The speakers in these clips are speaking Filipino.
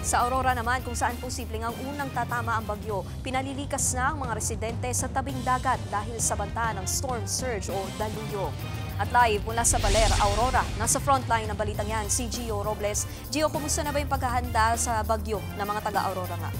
Sa Aurora naman, kung saan posibleng ang unang tatama ang bagyo, pinalilikas na ang mga residente sa tabing dagat dahil sa banta ng storm surge o daluyong. At live mula sa Baler, Aurora, nasa frontline ng balitang yan si Gio Robles. Gio, kumusta na ba yung paghahanda sa bagyo ng mga taga-Aurora nga?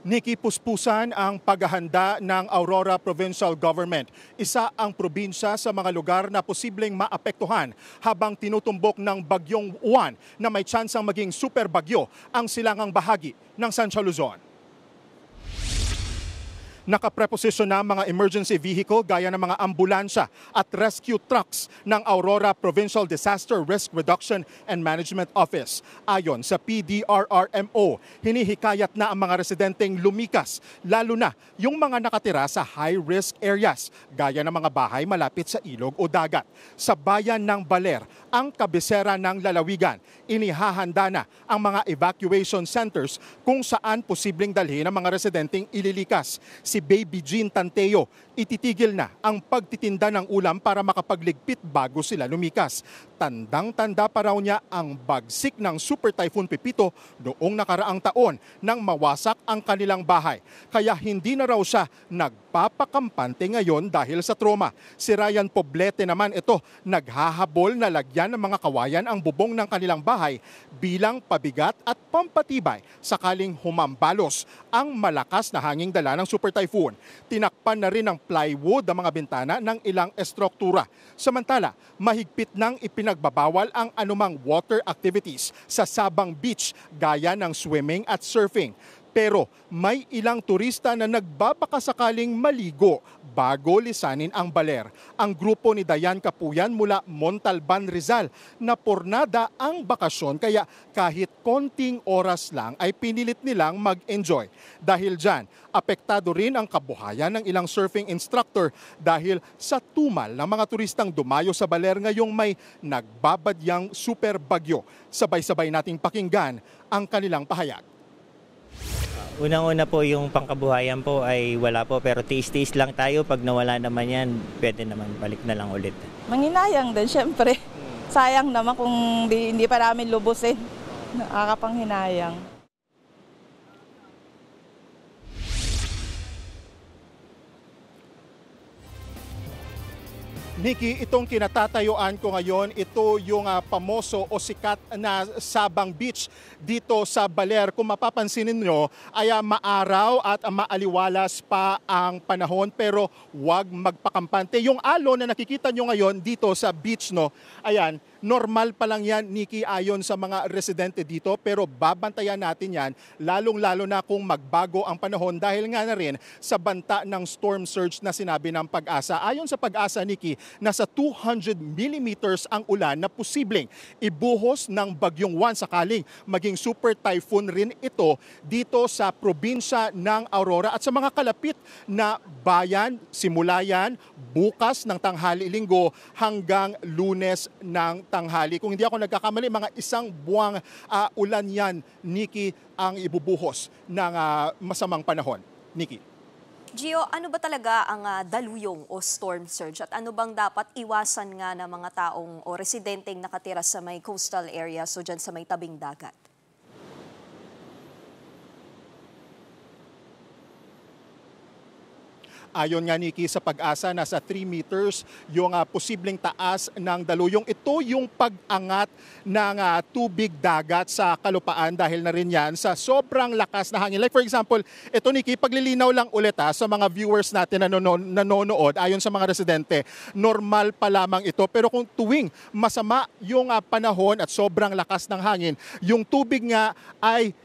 Nikki, puspusan ang paghahanda ng Aurora Provincial Government. Isa ang probinsya sa mga lugar na posibleng maapektuhan habang tinutumbok ng bagyong Juan na may tsansang maging super bagyo ang silangang bahagi ng Central Luzon. Nakapreposisyon na mga emergency vehicle gaya ng mga ambulansya at rescue trucks ng Aurora Provincial Disaster Risk Reduction and Management Office. Ayon sa PDRRMO, hinihikayat na ang mga residenteng lumikas, lalo na yung mga nakatira sa high-risk areas, gaya ng mga bahay malapit sa ilog o dagat. Sa bayan ng Baler, ang kabisera ng lalawigan, inihahanda na ang mga evacuation centers kung saan posibleng dalhin ang mga residenteng ililikas. Si Baby Jean Tanteo, ititigil na ang pagtitinda ng ulam para makapagligpit bago sila lumikas. Tandang-tanda pa raw niya ang bagsik ng Super Typhoon Pepito noong nakaraang taon nang mawasak ang kanilang bahay. Kaya hindi na raw siya nagpapakampante ngayon dahil sa trauma. Si Ryan Poblete naman ito, naghahabol na lagyan ng mga kawayan ang bubong ng kanilang bahay bilang pabigat at pampatibay sakaling humambalos ang malakas na hanging dala ng Super Typhoon. Tinakpan na rin ng plywood ang mga bintana ng ilang estruktura. Samantala, mahigpit nang ipinagbabawal ang anumang water activities sa Sabang Beach gaya ng swimming at surfing. Pero may ilang turista na nagbabakasakaling maligo bago lisanin ang Baler. Ang grupo ni Dayan Kapuyan mula Montalban, Rizal na pornada ang bakasyon kaya kahit konting oras lang ay pinilit nilang mag-enjoy. Dahil dyan, apektado rin ang kabuhayan ng ilang surfing instructor dahil sa tumal ng mga turistang dumayo sa Baler ngayong may nagbabadyang super bagyo. Sabay-sabay nating pakinggan ang kanilang pahayag. Unang-una po yung pangkabuhayan po ay wala po, pero tiis-tiis lang tayo. Pag nawala naman yan, pwede naman balik na lang ulit. Manginayang din syempre. Sayang naman kung hindi pa namin lubusin. Nakakapanghinayang. Nikki, itong kinatatayuan ko ngayon, ito yung pamoso o sikat na Sabang Beach dito sa Baler. Kung mapapansin niyo ay maaraw at maaliwalas pa ang panahon pero huwag magpakampante. Yung alon na nakikita nyo ngayon dito sa beach, no, ayan, normal pa lang yan, Nikki, ayon sa mga residente dito, pero babantayan natin yan lalong-lalo na kung magbago ang panahon dahil nga na rin sa banta ng storm surge na sinabi ng Pag-asa. Ayon sa Pag-asa, Nikki, nasa 200 millimeters ang ulan na posibleng ibuhos ng bagyong Juan sakaling maging super typhoon rin ito dito sa probinsya ng Aurora at sa mga kalapit na bayan, simula yan bukas ng tanghali linggo hanggang Lunes ng tanghali. Kung hindi ako nagkakamali, mga isang buwang ulan yan, Nikki, ang ibubuhos ng masamang panahon. Nikki. Gio, ano ba talaga ang daluyong o storm surge at ano bang dapat iwasan nga ng mga taong o residenteng nakatira sa may coastal areas o dyan sa may tabing dagat? Ayon nga, Nikki, sa Pag-asa, nasa 3 meters yung posibleng taas ng daluyong. Ito yung pag-angat ng tubig dagat sa kalupaan dahil na rin yan sa sobrang lakas na hangin. Like for example, ito, Nikki, paglilinaw lang ulit sa mga viewers natin na nanonood, ayon sa mga residente, normal pa lamang ito. Pero kung tuwing masama yung panahon at sobrang lakas ng hangin, yung tubig nga ay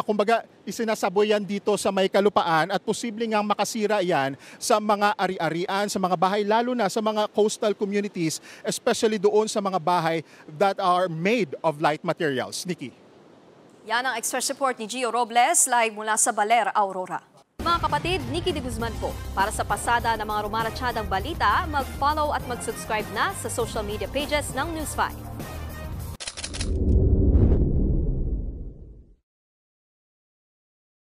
kumbaga isinasaboy yan dito sa may kalupaan at posibleng nga makasira yan sa mga ari-arian, sa mga bahay, lalo na sa mga coastal communities, especially doon sa mga bahay that are made of light materials. Nikki. Yan ang Express Report ni Gio Robles, live mula sa Baler, Aurora. Mga kapatid, Nikki de Guzman po. Para sa pasada ng mga rumaratsyadang balita, mag-follow at mag-subscribe na sa social media pages ng News 5.